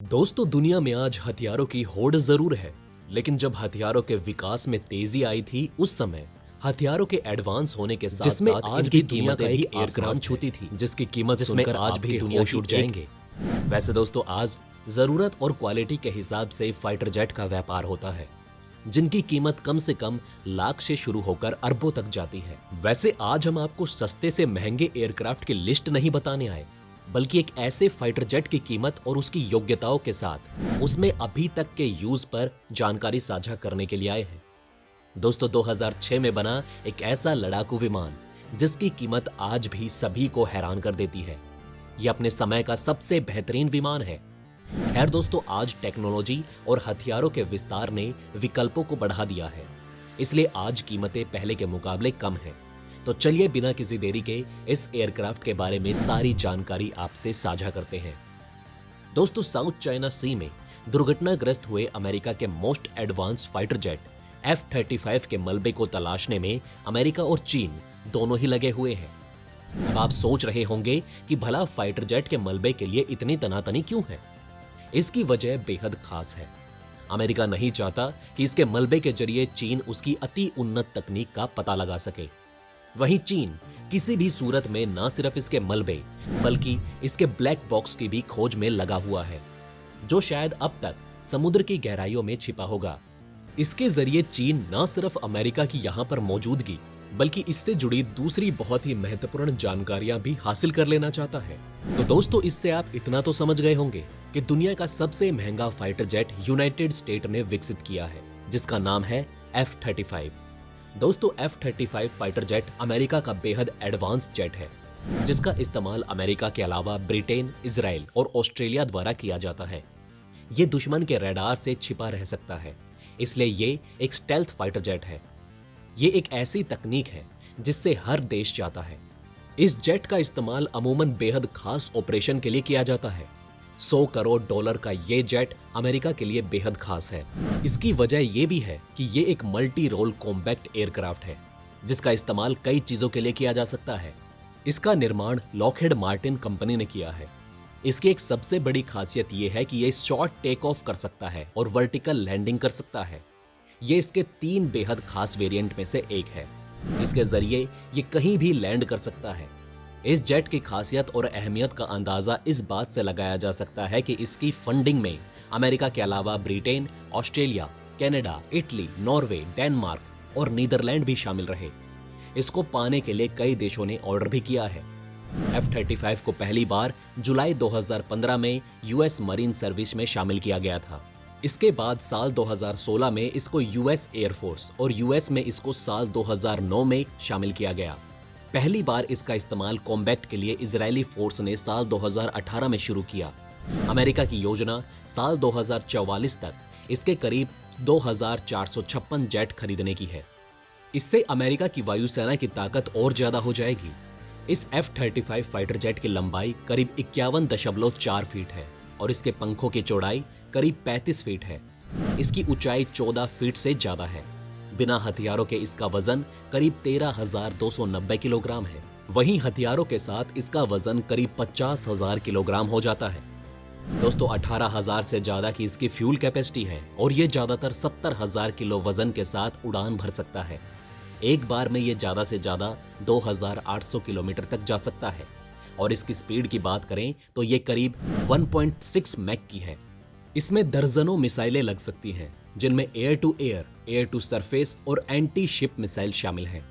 दोस्तों, दुनिया में आज हथियारों की होड़ जरूर है, लेकिन जब हथियारों के विकास में तेजी आई थी, उस समय हथियारों के एडवांस होने के साथ जिसमें साथ आज इनकी भी दुनिया कीमतें का भी एक आसमान एयरक्राफ्ट छूती थी, जिसकी कीमत जिसमें सुनकर आज भी आपके दुनिया होश की उड़ जाएंगे। वैसे दोस्तों, आज जरूरत और क्वालिटी के हिसाब से फाइटर जेट का व्यापार होता है, जिनकी कीमत कम से कम लाख से शुरू होकर अरबों तक जाती है। वैसे आज हम आपको सस्ते से महंगे एयरक्राफ्ट की लिस्ट नहीं बताने आए, बल्कि एक ऐसे फाइटर जेट की कीमत और उसकी योग्यताओं के साथ उसमें अभी तक के यूज पर जानकारी साझा करने के लिए आए हैं। दोस्तों, 2006 में बना एक ऐसा लड़ाकू विमान जिसकी कीमत आज भी सभी को हैरान कर देती है। यह अपने समय का सबसे बेहतरीन विमान है। खैर दोस्तों, आज टेक्नोलॉजी और हथियारों के विस्तार ने विकल्पों को बढ़ा दिया है, इसलिए आज कीमतें पहले के मुकाबले कम हैं। तो चलिए बिना किसी देरी के इस एयरक्राफ्ट के बारे में सारी जानकारी आपसे साझा करते हैं। दोस्तों, साउथ चाइना सी में दुर्घटनाग्रस्त हुए अमेरिका के most advance fighter jet F-35 के मलबे को तलाशने में अमेरिका और चीन दोनों ही लगे हुए हैं। अब आप सोच रहे होंगे कि भला फाइटर जेट के मलबे के लिए इतनी तनातनी क्यों है? इसकी वजह बेहद खास है। अमेरिका नहीं चाहता कि इसके मलबे के जरिए चीन उसकी अति उन्नत तकनीक का पता लगा सके। वहीं चीन किसी भी सूरत में न सिर्फ इसके मलबे बल्कि इसके ब्लैक बॉक्स की भी खोज में लगा हुआ है, जो शायद अब तक समुद्र की गहराइयों में छिपा होगा। इसके जरिए चीन न सिर्फ अमेरिका की यहां पर मौजूदगी बल्कि इससे जुड़ी दूसरी बहुत ही महत्वपूर्ण जानकारियां भी हासिल कर लेना चाहता है। तो दोस्तों, इससे आप इतना तो समझ गए होंगे कि दुनिया का सबसे महंगा फाइटर जेट यूनाइटेड स्टेट ने विकसित किया है, जिसका नाम है F-35। दोस्तों, F-35 फाइटर जेट अमेरिका का बेहद एडवांस जेट है, जिसका इस्तेमाल अमेरिका के अलावा ब्रिटेन, इजराइल और ऑस्ट्रेलिया द्वारा किया जाता है। ये दुश्मन के रडार से छिपा रह सकता है, इसलिए ये एक स्टेल्थ फाइटर जेट है। ये एक ऐसी तकनीक है जिससे हर देश चाहता है। इस जेट का इस्तेमाल अमूमन बेहद खास ऑपरेशन के लिए किया जाता है। $100 करोड़ का ये जेट अमेरिका के लिए बेहद खास है। इसकी वजह यह भी है कि ये एक मल्टी रोल कॉम्पैक्ट एयरक्राफ्ट है, जिसका इस्तेमाल कई चीजों के लिए किया जा सकता है। इसका निर्माण लॉकहीड मार्टिन कंपनी ने किया है। इसकी एक सबसे बड़ी खासियत यह है कि यह शॉर्ट टेक ऑफ कर सकता है और वर्टिकल लैंडिंग कर सकता है। ये इसके 3 बेहद खास वेरिएंट में से एक है। इसके जरिए ये कहीं भी लैंड कर सकता है। इस जेट की खासियत और अहमियत का अंदाजा इस बात से लगाया जा सकता है कि इसकी फंडिंग में अमेरिका के अलावा Britain, Australia, Canada, Italy, Norway, Denmark और नीदरलैंड भी शामिल रहे। इसको पाने के लिए कई देशों ने ऑर्डर भी किया है। F-35 को पहली बार जुलाई 2015 में यूएस मरीन सर्विस में शामिल किया गया था। इसके बाद साल 2016 में इसको यूएस एयरफोर्स और यूएस में इसको साल 2009 में शामिल किया गया। पहली बार इसका इस्तेमाल कॉम्बैट के लिए इजरायली फोर्स ने साल 2018 में शुरू किया। अमेरिका की योजना साल 2044 तक इसके करीब 2456 जेट खरीदने की है। इससे अमेरिका की वायुसेना की ताकत और ज्यादा हो जाएगी। इस F-35 फाइटर जेट की लंबाई करीब 51.4 फीट है और इसके पंखों की चौड़ाई करीब 35 फीट है। इसकी ऊंचाई 14 फीट से ज्यादा है। बिना हथियारों के इसका वजन करीब 13,290 किलोग्राम है। वहीं हथियारों के साथ इसका वजन करीब 50,000 किलोग्राम हो जाता है। दोस्तों, 18,000 से ज्यादा की इसकी फ्यूल कैपेसिटी है और ये ज्यादातर 70,000 किलो वजन के साथ उड़ान भर सकता है। एक बार में ये ज्यादा से ज्यादा 2,800 किलोमीटर तक जा सकता है और इसकी स्पीड की बात करें तो ये करीब 1.6 मैक की है। इसमें दर्जनों मिसाइलें लग सकती हैं, जिनमें air to air, air to surface और एंटी शिप मिसाइल शामिल हैं।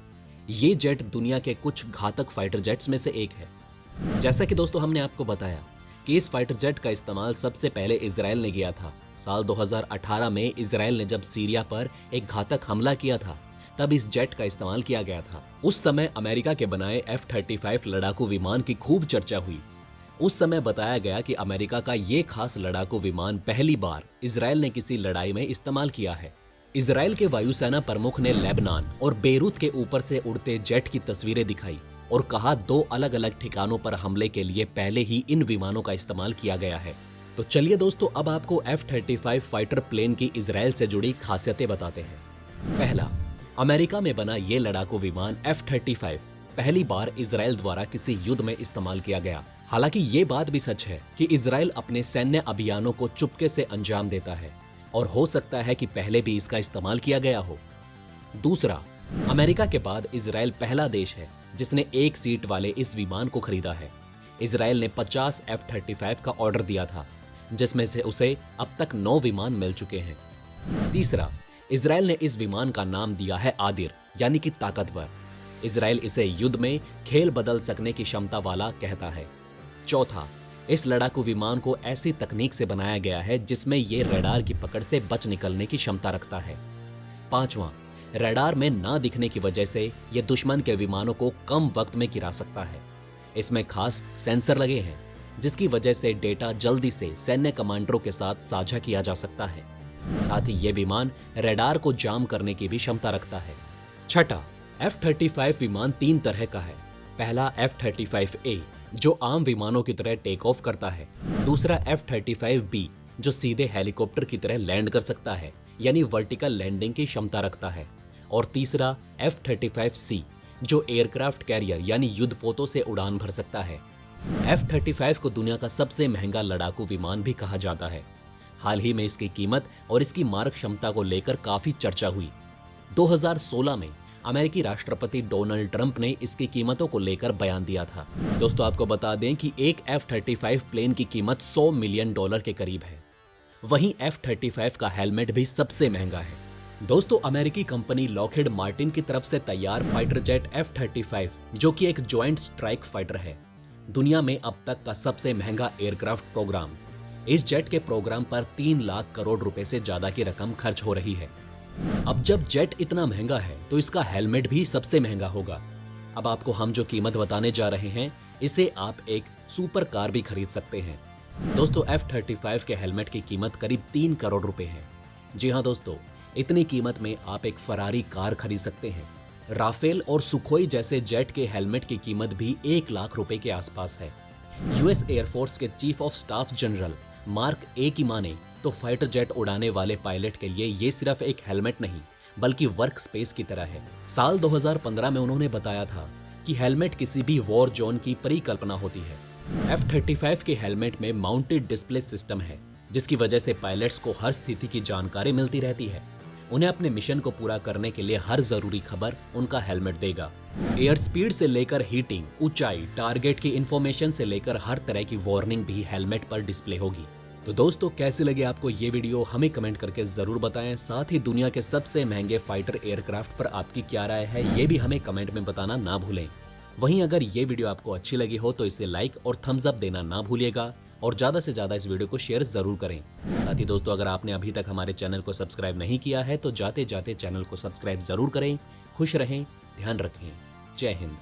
ये जेट दुनिया के कुछ घातक फाइटर जेट्स में से एक है। जैसा कि दोस्तों हमने आपको बताया कि इस फाइटर जेट का इस्तेमाल सबसे पहले इजराइल ने किया था। साल 2018 में इजराइल ने जब सीरिया पर एक घातक हमला किया था, तब इस जेट का इस्तेमाल किया गया था। उस समय अमेरिका के बनाए F-35 लड़ाकू विमान की खूब चर्चा हुई। उस समय बताया गया कि अमेरिका का ये खास लड़ाकू विमान पहली बार इजराइल ने किसी लड़ाई में इस्तेमाल किया है। इजराइल के वायुसेना प्रमुख ने लेबनान और बेरूत के ऊपर से उड़ते जेट की तस्वीरें दिखाई और कहा 2 अलग अलग ठिकानों पर हमले के लिए पहले ही इन विमानों का इस्तेमाल किया गया है। तो चलिए दोस्तों, अब आपको F-35 फाइटर प्लेन की इजराइल से जुड़ी खासियतें बताते हैं। पहला, अमेरिका में बना ये लड़ाकू विमान F-35 पहली बार इजराइल द्वारा किसी युद्ध में इस्तेमाल किया गया। हालांकि ये बात भी सच है कि इजराइल अपने सैन्य अभियानों को चुपके से अंजाम देता है और हो सकता है कि पहले भी इसका इस्तेमाल किया गया हो। दूसरा, अमेरिका के बाद इजराइल पहला देश है जिसने एक सीट वाले इस विमान को खरीदा है। इजराइल ने 50 F-35 का ऑर्डर दिया था, जिसमें से उसे अब तक 9 विमान मिल चुके हैं। तीसरा, इजराइल ने इस विमान का नाम दिया है आदिर, यानी कि ताकतवर। इजराइल इसे युद्ध में खेल बदल सकने की क्षमता वाला कहता है। चौथा, इस लड़ाकू विमान को ऐसी तकनीक से बनाया गया है जिसमें ये रडार की पकड़ से बच निकलने की क्षमता रखता है। पांचवा, रडार में ना दिखने की वजह से यह दुश्मन के विमानों को कम वक्त में गिरा सकता है। इसमें खास सेंसर लगे हैं जिसकी वजह से डेटा जल्दी से सैन्य कमांडरों के साथ साझा किया जा सकता है। साथ ही यह विमान रडार को जाम करने की भी क्षमता रखता है। छठा, F-35 विमान 3 तरह का है। पहला F-35A जो आम विमानों की तरह टेक ऑफ करता है। दूसरा F-35B जो सीधे हेलीकॉप्टर की तरह लैंड कर सकता है, यानी वर्टिकल लैंडिंग की क्षमता रखता है। और तीसरा F-35C जो एयरक्राफ्ट कैरियर यानी युद्धपोतों से उड़ान भर सकता है। F-35 को दुनिया का सबसे महंगा लड़ाकू विमान भी कहा जाता है। हाल ही में इसकी कीमत और इसकी मारक क्षमता को लेकर काफी चर्चा हुई। 2016 में अमेरिकी राष्ट्रपति डोनाल्ड ट्रंप ने इसकी कीमतों को लेकर बयान दिया था। दोस्तों, आपको बता दें कि एक F-35 प्लेन की कीमत $100 मिलियन के करीब है। वहीं F-35 का हेलमेट भी सबसे महंगा है। दोस्तों, अमेरिकी कंपनी लॉकहीड मार्टिन की तरफ से तैयार फाइटर जेट F-35 जो कि एक ज्वाइंट स्ट्राइक फाइटर है, दुनिया में अब तक का सबसे महंगा एयरक्राफ्ट प्रोग्राम। इस जेट के प्रोग्राम पर 3 लाख करोड़ रुपए से ज्यादा की रकम खर्च हो रही है। अब जब जेट इतना महंगा है तो इसका हेलमेट भी सबसे महंगा होगा। अब आपको हम जो कीमत बताने जा रहे हैं, इसे आप एक सुपर कार भी खरीद सकते हैं। दोस्तों, F-35 के हेलमेट की कीमत करीब 3 करोड़ रुपए है। जी हाँ दोस्तों, इतनी कीमत में आप एक फरारी कार खरीद सकते हैं। राफेल और सुखोई जैसे जेट के हेलमेट की कीमत भी 1 लाख रुपए के आसपास है। यूएस एयरफोर्स के chief of staff general Mark A की माने तो फाइटर जेट उड़ाने वाले पायलट के लिए ये सिर्फ एक हेलमेट नहीं बल्कि वर्क स्पेस की तरह है। साल 2015 में उन्होंने बताया था कि हेलमेट किसी भी वॉर जोन की परिकल्पना होती है। F-35 के हेलमेट में माउंटेड डिस्प्ले सिस्टम है जिसकी वजह से पायलट्स को हर स्थिति की जानकारी मिलती रहती है। उन्हें अपने मिशन को पूरा करने के लिए हर जरूरी खबर उनका हेलमेट देगा। एयर स्पीड से लेकर हीटिंग, ऊंचाई, टारगेट की इंफॉर्मेशन से लेकर हर तरह की वार्निंग भी हेलमेट पर डिस्प्ले होगी। तो दोस्तों, कैसी लगी आपको ये वीडियो हमें कमेंट करके जरूर बताएं। साथ ही दुनिया के सबसे महंगे फाइटर एयरक्राफ्ट पर आपकी क्या राय है ये भी हमें कमेंट में बताना ना भूलें। वहीं अगर ये वीडियो आपको अच्छी लगी हो तो इसे लाइक और थम्स अप देना ना भूलिएगा और ज्यादा से ज्यादा इस वीडियो को शेयर जरूर करें। साथ ही दोस्तों, अगर आपने अभी तक हमारे चैनल को सब्सक्राइब नहीं किया है तो जाते जाते चैनल को सब्सक्राइब जरूर करें। खुश रहें, ध्यान रखें। जय हिंद।